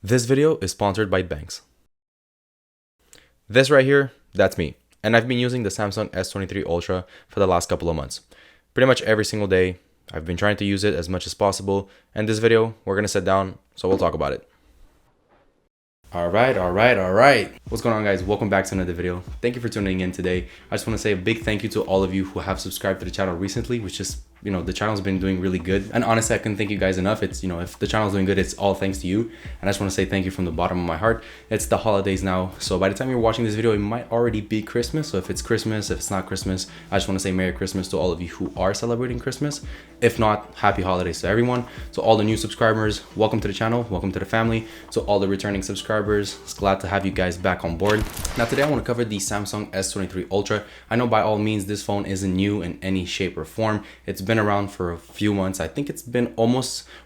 This video is sponsored by Banks. This right here, that's me. And I've been using the Samsung S23 Ultra for the last couple of months. Pretty much every single day, I've been trying to use it as much as possible. And this video, we're gonna sit down, so we'll talk about it. All right. What's going on, guys? Welcome back to another video. Thank you for tuning in today. I just want to say a big thank you to all of you who have subscribed to the channel recently, which is, the channel's been doing really good. And honestly, I couldn't thank you guys enough. It's, if the channel's doing good, it's all thanks to you. And I just want to say thank you from the bottom of my heart. It's the holidays now. So by the time you're watching this video, it might already be Christmas. So if it's Christmas, if it's not Christmas, I just want to say Merry Christmas to all of you who are celebrating Christmas. If not, happy holidays to everyone. So all the new subscribers, welcome to the channel, welcome to the family. So all the returning subscribers, it's glad to have you guys back on board. Now today I want to cover the Samsung S23 Ultra. I know by all means this phone isn't new in any shape or form. It's been around for a few months. I think it's been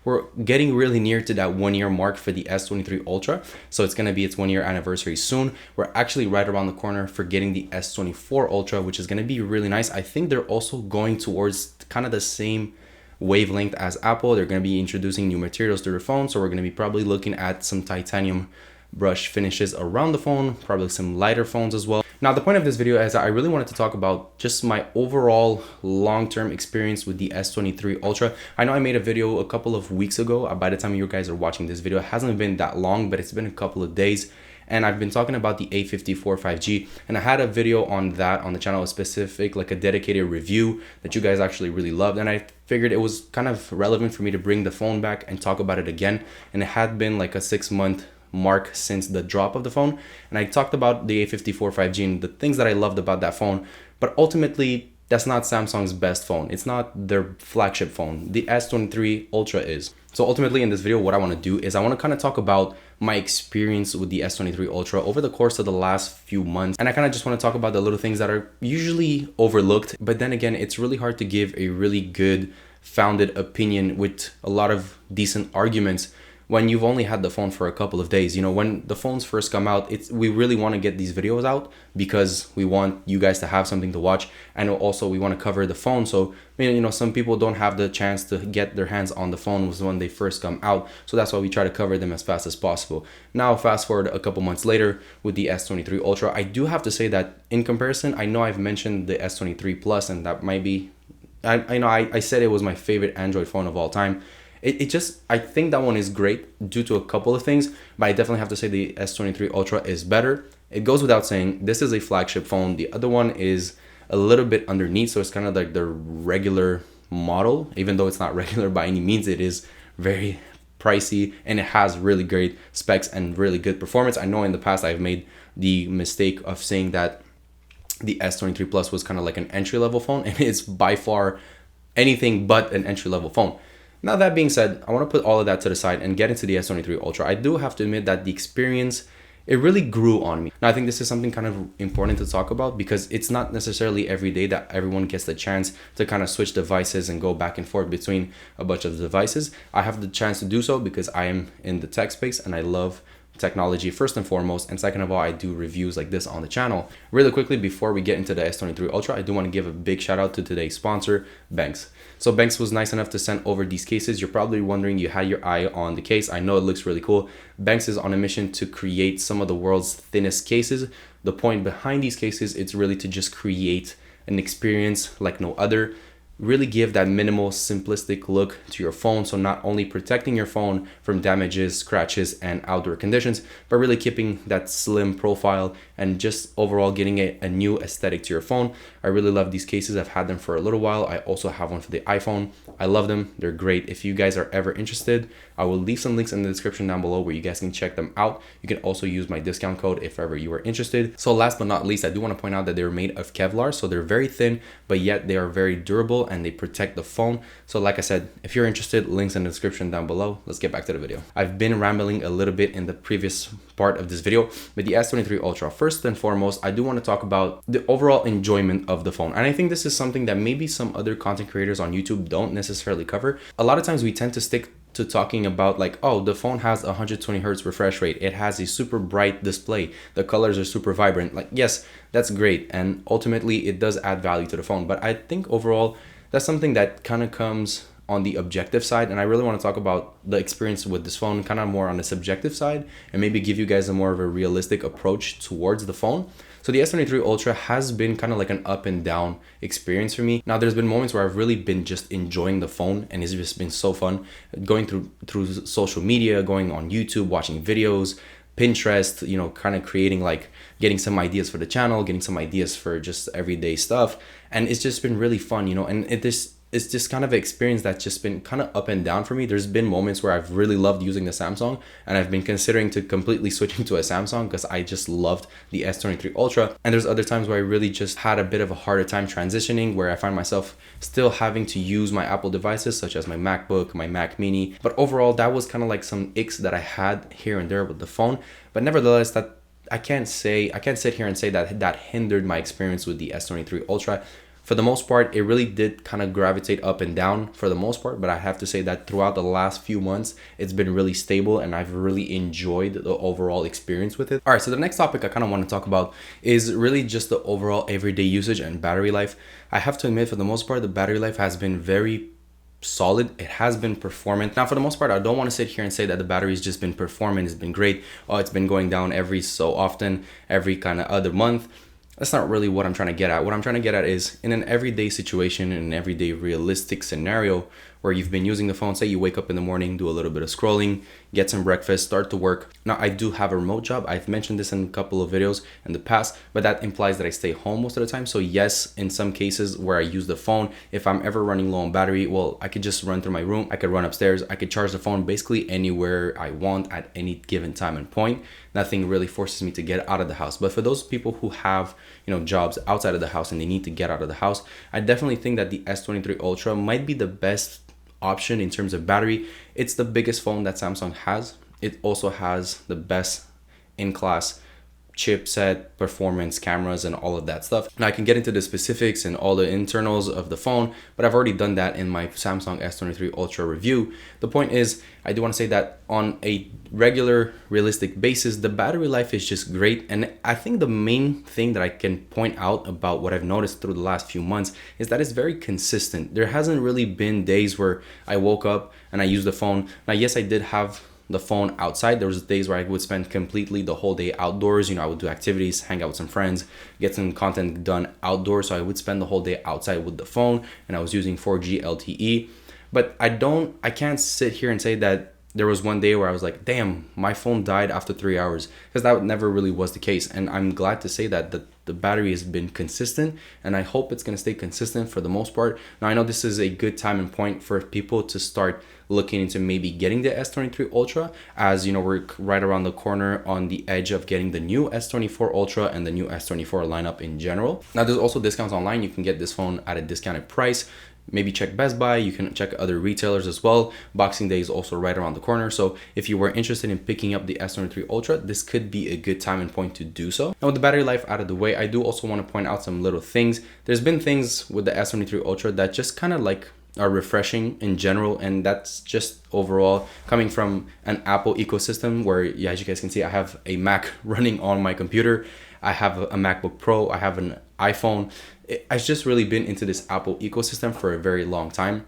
we're getting really near to that 1 year mark for the S23 Ultra. So it's going to be its 1 year anniversary soon. We're actually right around the corner for getting the S24 Ultra, which is going to be really nice. I think they're also going towards kind of the same wavelength as Apple. They're going to be introducing new materials to their phone. So we're going to be probably looking at some titanium brush finishes around the phone, probably some lighter phones as well. Now, the point of this video is that I really wanted to talk about just my overall long-term experience with the S23 Ultra. I know I made a video a couple of weeks ago. By the time you guys are watching this video, it hasn't been that long, but it's been a couple of days. And I've been talking about the A54 5G, and I had a video on that on the channel, a specific, like a dedicated review that you guys actually really loved. And I figured it was kind of relevant for me to bring the phone back and talk about it again. And it had been like a 6-month mark since the drop of the phone. And I talked about the A54 5G and the things that I loved about that phone. But ultimately, that's not Samsung's best phone. It's not their flagship phone. The S23 Ultra is. So ultimately in this video, what I want to do is I want to kind of talk about my experience with the S23 Ultra over the course of the last few months. And I kind of just want to talk about the little things that are usually overlooked. But then again, it's really hard to give a really good founded opinion with a lot of decent arguments when you've only had the phone for a couple of days. When the phones first come out, we really want to get these videos out because we want you guys to have something to watch, and also we want to cover the phone. So some people don't have the chance to get their hands on the phone when they first come out, so that's why we try to cover them as fast as possible. Now fast forward a couple months later with the S23 Ultra, I do have to say that in comparison, I know I've mentioned the S23 Plus, and that might be, I said it was my favorite Android phone of all time. I think that one is great due to a couple of things, but I definitely have to say the S23 Ultra is better. It goes without saying, this is a flagship phone. The other one is a little bit underneath, so it's kind of like the regular model. Even though it's not regular by any means, it is very pricey and it has really great specs and really good performance. I know in the past I've made the mistake of saying that the S23 Plus was kind of like an entry-level phone, and it's by far anything but an entry-level phone. Now, that being said, I want to put all of that to the side and get into the S23 Ultra. I do have to admit that the experience, it really grew on me. Now, I think this is something kind of important to talk about because it's not necessarily every day that everyone gets the chance to kind of switch devices and go back and forth between a bunch of devices. I have the chance to do so because I am in the tech space and I love technology first and foremost, and second of all, I do reviews like this on the channel. Really quickly, before we get into the S23 Ultra, I do want to give a big shout out to today's sponsor, Banks. So Banks was nice enough to send over these cases. You're probably wondering, you had your eye on the case. I know it looks really cool. Banks is on a mission to create some of the world's thinnest cases. The point behind these cases, it's really to just create an experience like no other. Really give that minimal, simplistic look to your phone. So not only protecting your phone from damages, scratches, and outdoor conditions, but really keeping that slim profile and just overall getting a new aesthetic to your phone. I really love these cases. I've had them for a little while. I also have one for the iPhone. I love them. They're great. If you guys are ever interested, I will leave some links in the description down below where you guys can check them out. You can also use my discount code if ever you are interested. So last but not least, I do want to point out that they're made of Kevlar. So they're very thin, but yet they are very durable and they protect the phone. So like I said, if you're interested, links in the description down below. Let's get back to the video. I've been rambling a little bit in the previous part of this video with the S23 Ultra. First and foremost, I do want to talk about the overall enjoyment of the phone. And I think this is something that maybe some other content creators on YouTube don't necessarily cover. A lot of times we tend to stick to talking about like, oh, the phone has 120 hertz refresh rate. It has a super bright display. The colors are super vibrant. Like, yes, that's great. And ultimately it does add value to the phone. But I think overall, that's something that kind of comes on the objective side, and I really want to talk about the experience with this phone kind of more on the subjective side, and maybe give you guys a more of a realistic approach towards the phone. So the S23 Ultra has been kind of like an up and down experience for me. Now, there's been moments where I've really been just enjoying the phone, and it's just been so fun going through social media, going on YouTube, watching videos, Pinterest, you know, kind of creating, like, getting some ideas for the channel, getting some ideas for just everyday stuff. And it's just been really fun, you know, and it's just kind of an experience that's just been kind of up and down for me. There's been moments where I've really loved using the Samsung, and I've been considering to completely switching to a Samsung because I just loved the S23 Ultra. And there's other times where I really just had a bit of a harder time transitioning, where I find myself still having to use my Apple devices, such as my MacBook, my Mac Mini. But overall, that was kind of like some icks that I had here and there with the phone. But nevertheless, that I can't sit here and say that hindered my experience with the S23 Ultra. For the most part, it really did kind of gravitate up and down for the most part, but I have to say that throughout the last few months, it's been really stable, and I've really enjoyed the overall experience with it. All right, so the next topic I kind of want to talk about is really just the overall everyday usage and battery life. I have to admit, for the most part, the battery life has been very solid. It has been performant. Now, for the most part, I don't want to sit here and say that the battery's just been performant, it's been great. Oh, it's been going down every so often, every kind of other month. That's not really what I'm trying to get at. What I'm trying to get at is, in an everyday situation, in an everyday realistic scenario where you've been using the phone, say you wake up in the morning, do a little bit of scrolling, get some breakfast, start to work. Now, I do have a remote job. I've mentioned this in a couple of videos in the past, but that implies that I stay home most of the time. So yes, in some cases where I use the phone, if I'm ever running low on battery, well, I could just run through my room. I could run upstairs. I could charge the phone basically anywhere I want at any given time and point. Nothing really forces me to get out of the house. But for those people who have, you know, jobs outside of the house and they need to get out of the house, I definitely think that the S23 Ultra might be the best option in terms of battery. It's the biggest phone that Samsung has. It also has the best in-class chipset, performance, cameras, and all of that stuff. Now, I can get into the specifics and all the internals of the phone, but I've already done that in my Samsung S23 Ultra review. The point is, I do want to say that on a regular, realistic basis, the battery life is just great. And I think the main thing that I can point out about what I've noticed through the last few months is that it's very consistent. There hasn't really been days where I woke up and I used the phone. Now, yes, I did have the phone outside. There was days where I would spend completely the whole day outdoors. You know, I would do activities, hang out with some friends, get some content done outdoors. So I would spend the whole day outside with the phone, and I was using 4G LTE. But I can't sit here and say that there was one day where I was like, damn, my phone died after 3 hours, because that never really was the case. And I'm glad to say that the battery has been consistent, and I hope it's going to stay consistent for the most part. Now, I know this is a good time and point for people to start looking into maybe getting the S23 Ultra, as you know, we're right around the corner on the edge of getting the new S24 Ultra and the new S24 lineup in general. Now, there's also discounts online. You can get this phone at a discounted price. Maybe check Best Buy. You can check other retailers as well. Boxing Day is also right around the corner. So if you were interested in picking up the S23 Ultra, this could be a good time and point to do so. Now, with the battery life out of the way, I do also want to point out some little things. There's been things with the S23 Ultra that just kind of like are refreshing in general, and that's just overall coming from an Apple ecosystem where, yeah, as you guys can see, I have a Mac running on my computer. I have a MacBook Pro. I have an iPhone. I've just really been into this Apple ecosystem for a very long time.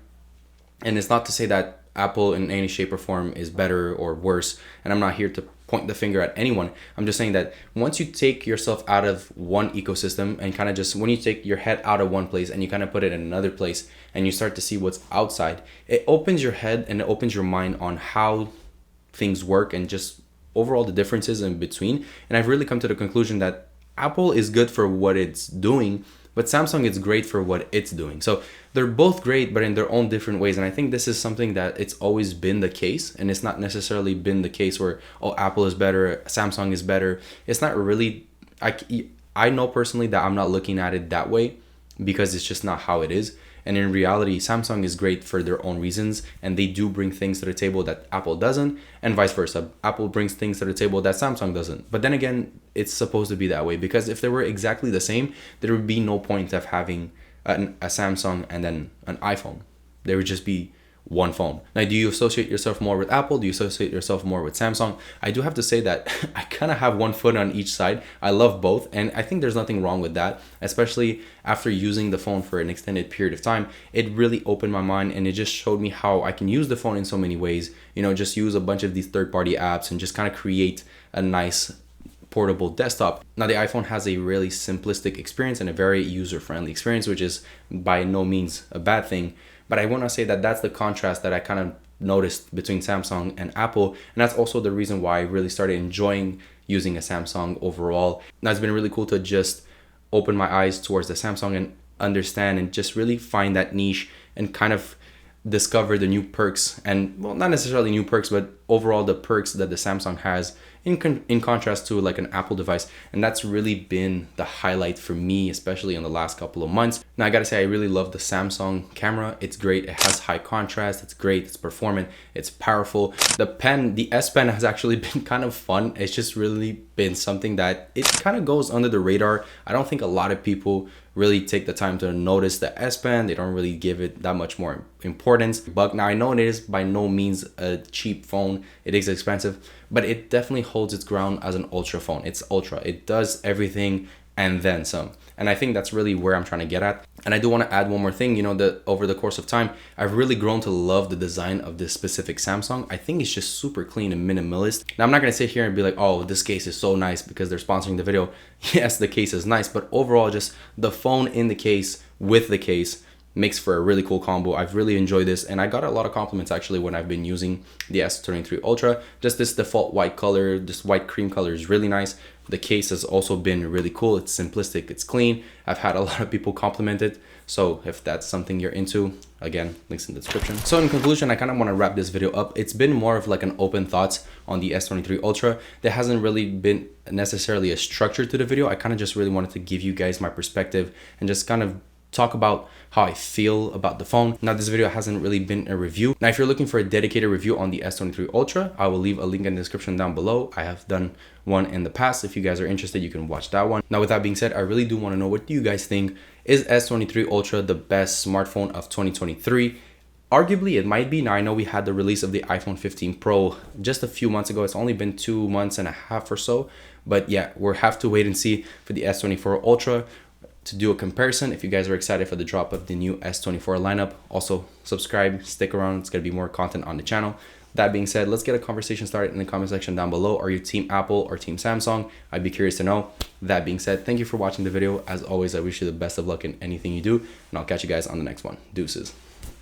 And it's not to say that Apple in any shape or form is better or worse, and I'm not here to point the finger at anyone. I'm just saying that once you take yourself out of one ecosystem and kind of just, when you take your head out of one place and you kind of put it in another place and you start to see what's outside, it opens your head and it opens your mind on how things work and just overall the differences in between. And I've really come to the conclusion that Apple is good for what it's doing, but Samsung is great for what it's doing. So they're both great, but in their own different ways. And I think this is something that it's always been the case. And it's not necessarily been the case where, oh, Apple is better, Samsung is better. It's not really, I know personally that I'm not looking at it that way because it's just not how it is. And in reality, Samsung is great for their own reasons, and they do bring things to the table that Apple doesn't, and vice versa. Apple brings things to the table that Samsung doesn't. But then again, it's supposed to be that way, because if they were exactly the same, there would be no point of having a Samsung and then an iPhone. There would just be one phone. Now, do you associate yourself more with Apple? Do you associate yourself more with Samsung? I do have to say that I kind of have one foot on each side. I love both, and I think there's nothing wrong with that, especially after using the phone for an extended period of time. It really opened my mind, and it just showed me how I can use the phone in so many ways. You know, just use a bunch of these third-party apps and just kind of create a nice portable desktop. Now, the iPhone has a really simplistic experience and a very user-friendly experience, which is by no means a bad thing. But I want to say that that's the contrast that I kind of noticed between Samsung and Apple. And that's also the reason why I really started enjoying using a Samsung overall. Now, it's been really cool to just open my eyes towards the Samsung and understand and just really find that niche and kind of discover the new perks, and well, not necessarily new perks, but overall the perks that the Samsung has in contrast to like an Apple device. And that's really been the highlight for me, especially in the last couple of months. Now, I gotta say, I really love the Samsung camera. It's great. It has high contrast. It's great. It's performant. It's powerful. The pen, the S Pen, has actually been kind of fun. It's just really been something that it kind of goes under the radar. I don't think a lot of people really take the time to notice the S Pen. They don't really give it that much more importance. But now, I know it is by no means a cheap phone. It is expensive, but it definitely holds its ground as an Ultra phone. It's Ultra. It does everything and then some. And I think that's really where I'm trying to get at. And I do want to add one more thing, you know, that over the course of time, I've really grown to love the design of this specific Samsung. I think it's just super clean and minimalist. Now, I'm not going to sit here and be like, oh, this case is so nice because they're sponsoring the video. Yes, the case is nice, but overall, just the phone in the case with the case makes for a really cool combo. I've really enjoyed this, and I got a lot of compliments actually when I've been using the S23 Ultra. Just this default white color, this white cream color is really nice. The case has also been really cool. It's simplistic, it's clean. I've had a lot of people compliment it. So if that's something you're into, again, links in the description. So in conclusion, I kind of want to wrap this video up. It's been more of like an open thoughts on the S23 Ultra. There hasn't really been necessarily a structure to the video. I kind of just really wanted to give you guys my perspective and just kind of talk about how I feel about the phone. Now, this video hasn't really been a review. Now, if you're looking for a dedicated review on the S23 Ultra, I will leave a link in the description down below. I have done one in the past. If you guys are interested, you can watch that one. Now, with that being said, I really do want to know, what do you guys think? Is S23 Ultra the best smartphone of 2023? Arguably, it might be. Now, I know we had the release of the iPhone 15 Pro just a few months ago. It's only been 2 months and a half or so. But yeah, we'll have to wait and see for the S24 Ultra to do a comparison. If you guys are excited for the drop of the new S24 lineup, also subscribe, stick around. It's going to be more content on the channel. That being said, let's get a conversation started in the comment section down below. Are you team Apple or team Samsung? I'd be curious to know. That being said, thank you for watching the video. As always, I wish you the best of luck in anything you do, and I'll catch you guys on the next one. Deuces.